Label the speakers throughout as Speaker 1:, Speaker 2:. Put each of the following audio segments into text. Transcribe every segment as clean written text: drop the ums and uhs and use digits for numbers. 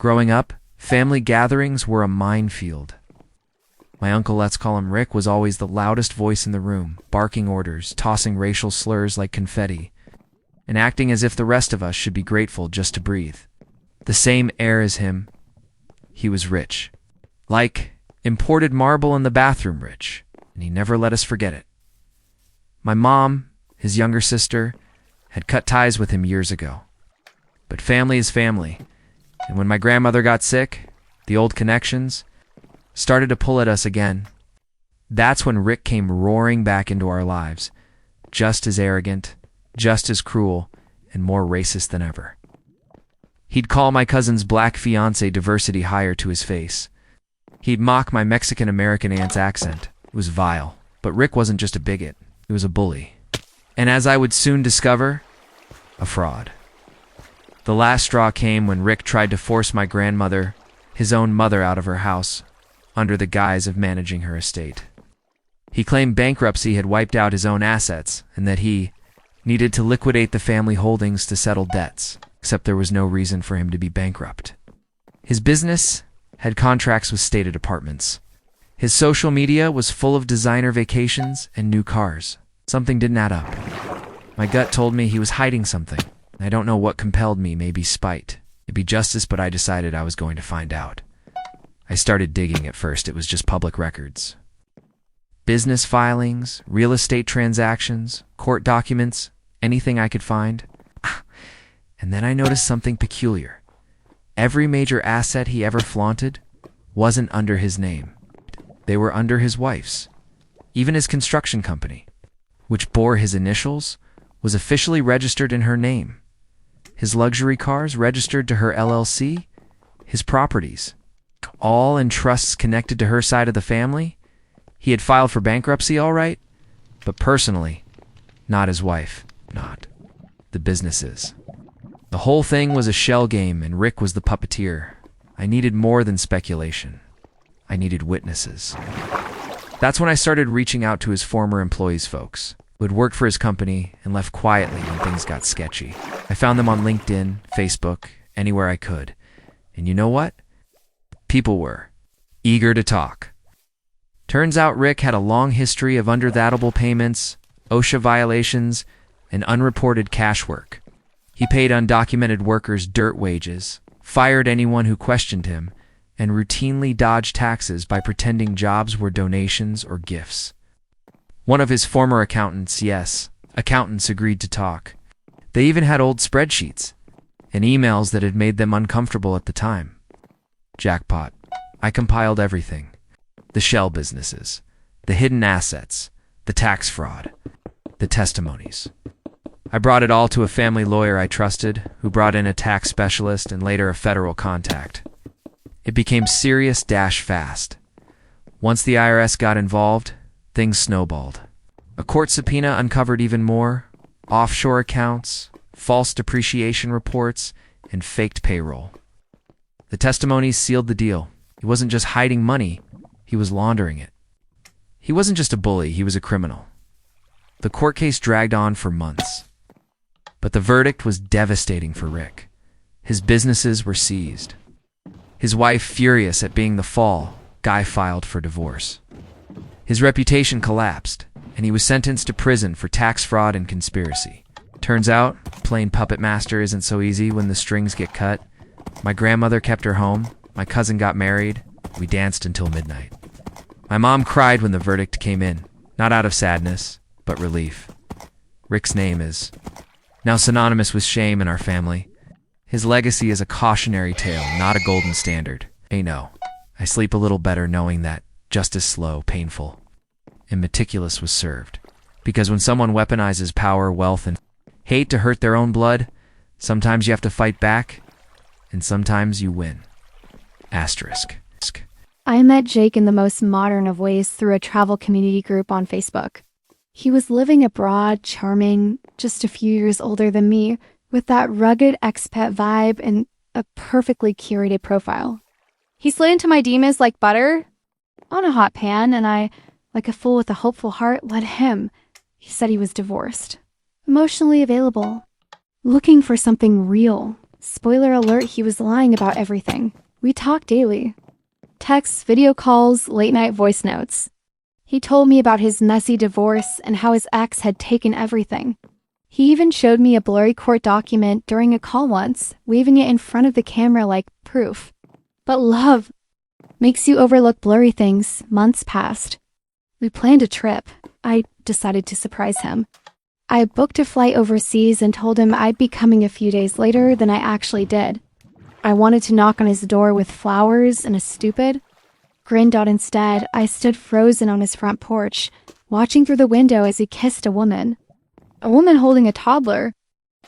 Speaker 1: Growing up, family gatherings were a minefield. My uncle, let's call him Rick, was always the loudest voice in the room, barking orders, tossing racial slurs like confetti, and acting as if the rest of us should be grateful just to breathe. The same air as him, he was rich. Like imported marble in the bathroom rich, and he never let us forget it. My mom, his younger sister, had cut ties with him years ago. But family is family, and when my grandmother got sick, the old connections started to pull at us again. That's when Rick came roaring back into our lives, just as arrogant, just as cruel, and more racist than ever. He'd call my cousin's black fiancé diversity hire to his face. He'd mock my Mexican-American aunt's accent. It was vile. But Rick wasn't just a bigot. He was a bully. And as I would soon discover, a fraud. The last straw came when Rick tried to force my grandmother, his own mother, out of her house, under the guise of managing her estate. He claimed bankruptcy had wiped out his own assets, and that he needed to liquidate the family holdings to settle debts, except there was no reason for him to be bankrupt. His business had contracts with stated apartments. His social media was full of designer vacations and new cars. Something didn't add up. My gut told me he was hiding something. I don't know what compelled me, maybe spite, maybe justice, but I decided I was going to find out. I started digging. At first, it was just public records. Business filings, real estate transactions, court documents, anything I could find. And then I noticed something peculiar. Every major asset he ever flaunted wasn't under his name. They were under his wife's. Even his construction company, which bore his initials, was officially registered in her name. His luxury cars registered to her LLC, his properties, all in trusts connected to her side of the family. He had filed for bankruptcy, all right, but personally, not his wife, not the businesses. The whole thing was a shell game, and Rick was the puppeteer. I needed more than speculation. I needed witnesses. That's when I started reaching out to his former employees, folks who had worked for his company and left quietly when things got sketchy. I found them on LinkedIn, Facebook, anywhere I could. And you know what? People were eager to talk. Turns out Rick had a long history of underdatable payments, OSHA violations, and unreported cash work. He paid undocumented workers dirt wages, fired anyone who questioned him, and routinely dodged taxes by pretending jobs were donations or gifts. One of his former accountants, yes, accountants agreed to talk. They even had old spreadsheets and emails that had made them uncomfortable at the time. Jackpot. I compiled everything. The shell businesses, the hidden assets, the tax fraud, the testimonies. I brought it all to a family lawyer I trusted, who brought in a tax specialist and later a federal contact. It became serious fast. Once the IRS got involved, things snowballed. A court subpoena uncovered even more: offshore accounts, false depreciation reports, and faked payroll. The testimonies sealed the deal. He wasn't just hiding money, he was laundering it. He wasn't just a bully, he was a criminal. The court case dragged on for months. But the verdict was devastating for Rick. His businesses were seized. His wife, furious at being the fall, Guy filed for divorce. His reputation collapsed, and he was sentenced to prison for tax fraud and conspiracy. Turns out, playing puppet master isn't so easy when the strings get cut. My grandmother kept her home, my cousin got married, we danced until midnight. My mom cried when the verdict came in, not out of sadness, but relief. Rick's name is now synonymous with shame in our family. His legacy is a cautionary tale, not a golden standard. Hey, no. I sleep a little better knowing that justice slow, painful, and meticulous was served. Because when someone weaponizes power, wealth, and hate to hurt their own blood, sometimes you have to fight back, and sometimes you win. Asterisk.
Speaker 2: I met Jake in the most modern of ways through a travel community group on Facebook. He was living abroad, charming, just a few years older than me, with that rugged expat vibe and a perfectly curated profile. He slid into my DMs like butter on a hot pan, and I, like a fool with a hopeful heart, let him. He said he was divorced, emotionally available, looking for something real, Spoiler alert, he was lying about everything. We talked daily. Texts, video calls, late-night voice notes. He told me about his messy divorce and how his ex had taken everything. He even showed me a blurry court document during a call once, waving it in front of the camera like proof. But love makes you overlook blurry things. Months passed. We planned a trip. I decided to surprise him. I booked a flight overseas and told him I'd be coming a few days later than I actually did. I wanted to knock on his door with flowers and a stupid grin. Instead, I stood frozen on his front porch, watching through the window as he kissed a woman. A woman holding a toddler.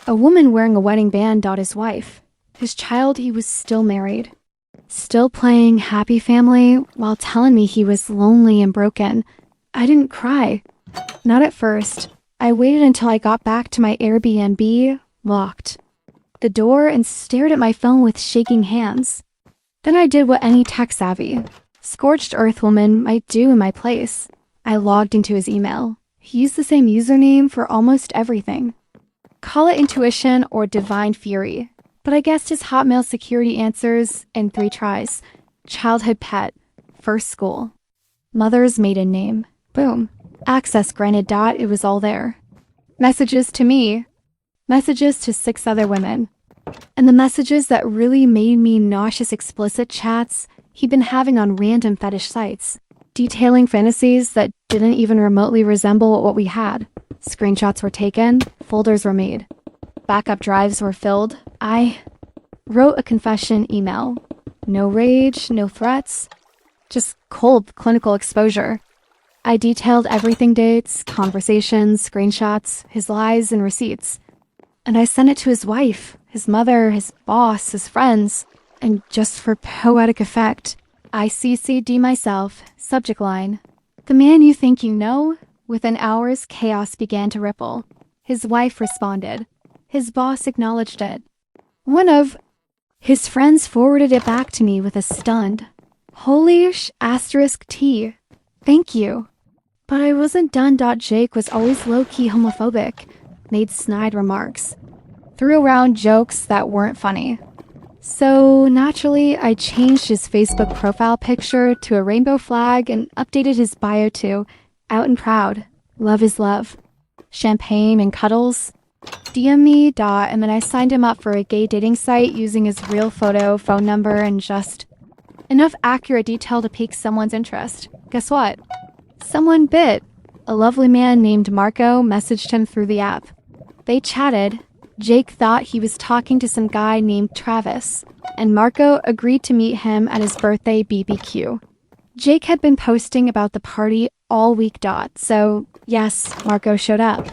Speaker 2: A woman wearing a wedding band. His wife. His child. He was still married. Still playing happy family while telling me he was lonely and broken. I didn't cry. Not at first. I waited until I got back to my Airbnb, locked the door, and stared at my phone with shaking hands. Then I did what any tech-savvy, scorched earth woman might do in my place. I logged into his email. He used the same username for almost everything. Call it intuition or divine fury, but I guessed his Hotmail security answers in 3 tries. Childhood pet, first school, mother's maiden name. Boom. Access granted. It was all there. Messages to me. Messages to 6 other women. And the messages that really made me nauseous, explicit chats he'd been having on random fetish sites, detailing fantasies that didn't even remotely resemble what we had. Screenshots were taken, folders were made, backup drives were filled. I wrote a confession email. No rage, no threats, just cold clinical exposure. I detailed everything: dates, conversations, screenshots, his lies, and receipts. And I sent it to his wife, his mother, his boss, his friends. And just for poetic effect, I CC'd myself. Subject line: the man you think you know? Within hours, chaos began to ripple. His wife responded. His boss acknowledged it. One of his friends forwarded it back to me with a stunned, holy *T. Thank you. But I wasn't done. Jake was always low-key homophobic, made snide remarks, threw around jokes that weren't funny. So naturally, I changed his Facebook profile picture to a rainbow flag and updated his bio to out and proud, love is love, champagne and cuddles, DM me. And then I signed him up for a gay dating site using his real photo, phone number, and just enough accurate detail to pique someone's interest. Guess what? Someone bit. A lovely man named Marco messaged him through the app. They chatted. Jake thought he was talking to some guy named Travis, and Marco agreed to meet him at his birthday BBQ. Jake had been posting about the party all week. So, yes, Marco showed up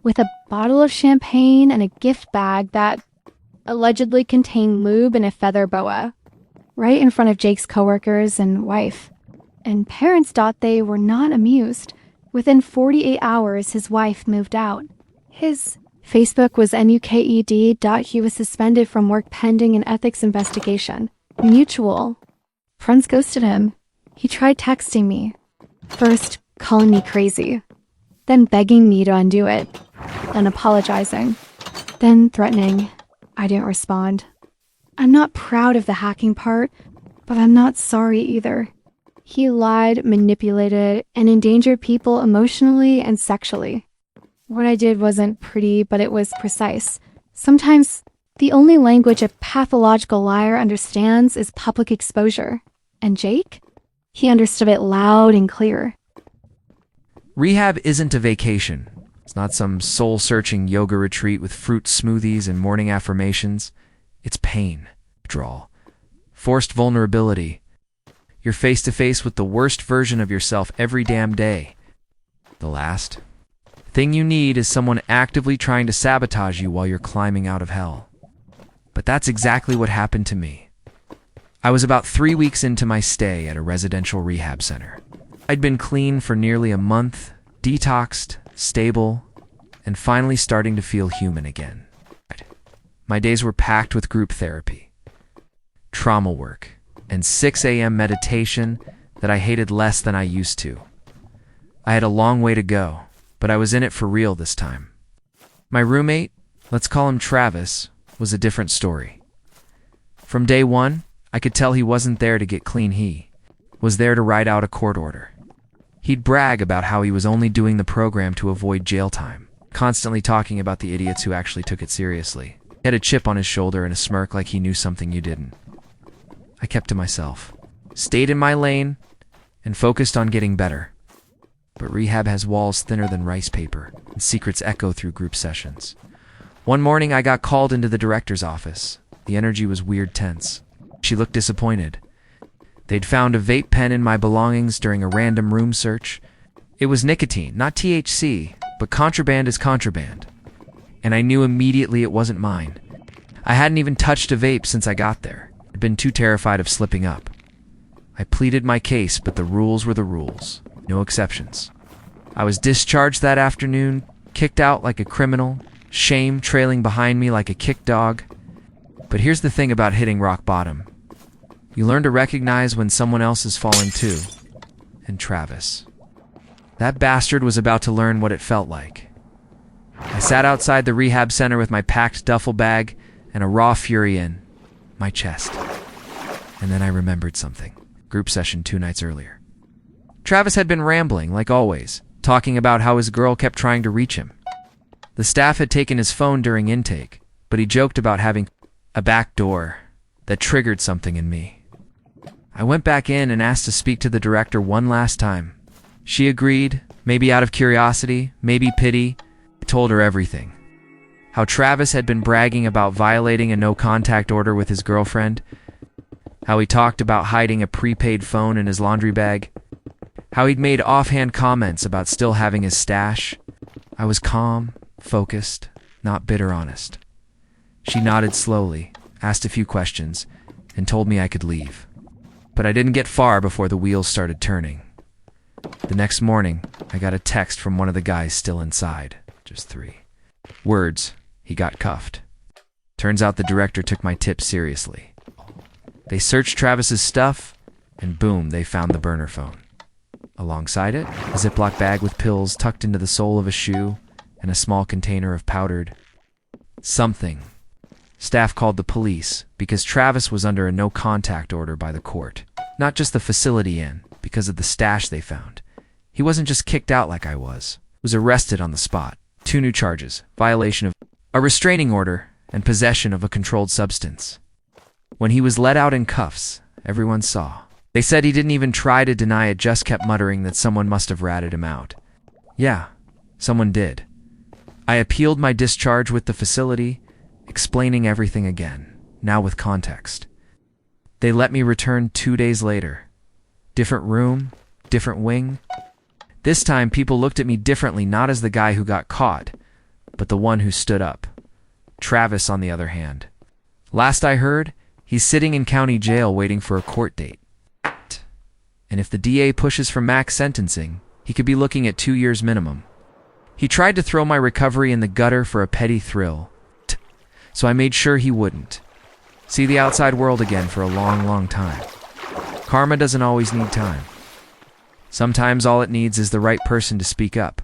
Speaker 2: with a bottle of champagne and a gift bag that allegedly contained lube and a feather boa, right in front of Jake's coworkers and wife. And parents. They were not amused. Within 48 hours, his wife moved out. His Facebook was NUKED. He was suspended from work pending an ethics investigation. Mutual. Friends ghosted him. He tried texting me. First, calling me crazy. Then begging me to undo it. Then apologizing. Then threatening. I didn't respond. I'm not proud of the hacking part, but I'm not sorry either. He lied, manipulated, and endangered people emotionally and sexually. What I did wasn't pretty, but it was precise. Sometimes the only language a pathological liar understands is public exposure. And Jake? He understood it loud and clear.
Speaker 1: Rehab isn't a vacation. It's not some soul-searching yoga retreat with fruit smoothies and morning affirmations. It's pain, withdrawal, forced vulnerability. You're face-to-face with the worst version of yourself every damn day. The last thing you need is someone actively trying to sabotage you while you're climbing out of hell. But that's exactly what happened to me. I was about 3 weeks into my stay at a residential rehab center. I'd been clean for nearly a month, detoxed, stable, and finally starting to feel human again. My days were packed with group therapy, trauma work, and 6 a.m. meditation that I hated less than I used to. I had a long way to go, but I was in it for real this time. My roommate, let's call him Travis, was a different story. From day one, I could tell he wasn't there to get clean. He was there to write out a court order. He'd brag about how he was only doing the program to avoid jail time, constantly talking about the idiots who actually took it seriously. He had a chip on his shoulder and a smirk like he knew something you didn't. I kept to myself, stayed in my lane, and focused on getting better. But rehab has walls thinner than rice paper, and secrets echo through group sessions. One morning, I got called into the director's office. The energy was weird tense. She looked disappointed. They'd found a vape pen in my belongings during a random room search. It was nicotine, not THC, but contraband is contraband. And I knew immediately it wasn't mine. I hadn't even touched a vape since I got there. I'd been too terrified of slipping up. I pleaded my case, but the rules were the rules. No exceptions. I was discharged that afternoon, kicked out like a criminal, shame trailing behind me like a kicked dog. But here's the thing about hitting rock bottom. You learn to recognize when someone else is falling too. And Travis. That bastard was about to learn what it felt like. I sat outside the rehab center with my packed duffel bag and a raw fury in my chest. And then I remembered something. Group session 2 nights earlier. Travis had been rambling, like always, talking about how his girl kept trying to reach him. The staff had taken his phone during intake, but he joked about having a back door that triggered something in me. I went back in and asked to speak to the director one last time. She agreed, maybe out of curiosity, maybe pity. I told her everything. How Travis had been bragging about violating a no-contact order with his girlfriend. How he talked about hiding a prepaid phone in his laundry bag. How he'd made offhand comments about still having his stash. I was calm, focused, not bitter honest. She nodded slowly, asked a few questions, and told me I could leave. But I didn't get far before the wheels started turning. The next morning, I got a text from one of the guys still inside. Just 3 words. He got cuffed. Turns out the director took my tip seriously. They searched Travis's stuff, and boom, they found the burner phone. Alongside it, a Ziploc bag with pills tucked into the sole of a shoe, and a small container of powdered something. Staff called the police because Travis was under a no-contact order by the court. Not just the facility in, because of the stash they found. He wasn't just kicked out like I was. He was arrested on the spot. 2 new charges, violation of a restraining order and possession of a controlled substance. When he was let out in cuffs, everyone saw. They said he didn't even try to deny it, just kept muttering that someone must have ratted him out. Yeah, someone did. I appealed my discharge with the facility, explaining everything again, now with context. They let me return 2 days later. Different room, different wing. This time, people looked at me differently, not as the guy who got caught, but the one who stood up. Travis, on the other hand. Last I heard, he's sitting in county jail waiting for a court date. And if the DA pushes for max sentencing, he could be looking at 2 years minimum. He tried to throw my recovery in the gutter for a petty thrill, so I made sure he wouldn't. See the outside world again for a long, long time. Karma doesn't always need time. Sometimes all it needs is the right person to speak up.